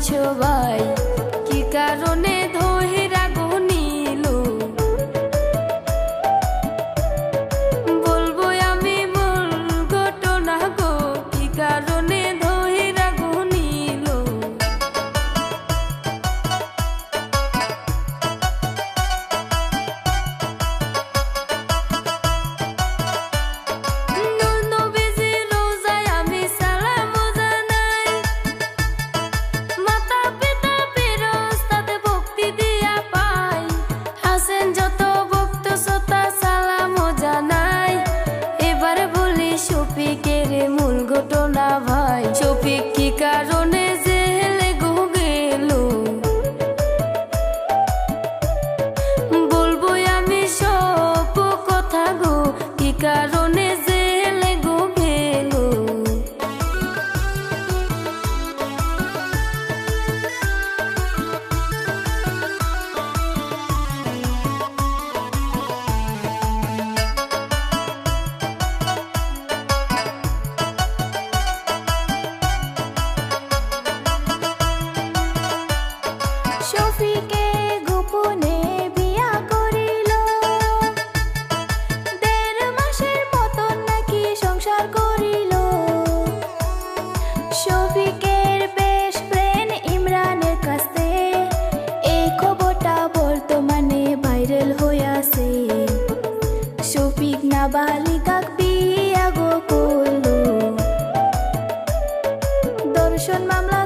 সবাই কি কারণে ধইরা গো নিল বলবো আমি মূল ঘটনা গো কি কারণে ধইরা গো নিল শফিকের মূল ঘটনা ভাই শফিক কি কারণে জেলে গো গেল বলবো আমি সব কথা গো কি কারণে জেলে গো গেল শফিকে গোপনে বিয়া করিল ১.৫ মাসের মতন নাকি সংসার করিল শফিকের বেস্ট ফ্রেন্ড ইমরানের কাছে এই খবরটা বর্তমানে ভাইরাল হইয়াছে শফিক নাবালিকাক বিয়া গো করল ধর্ষণ মামলা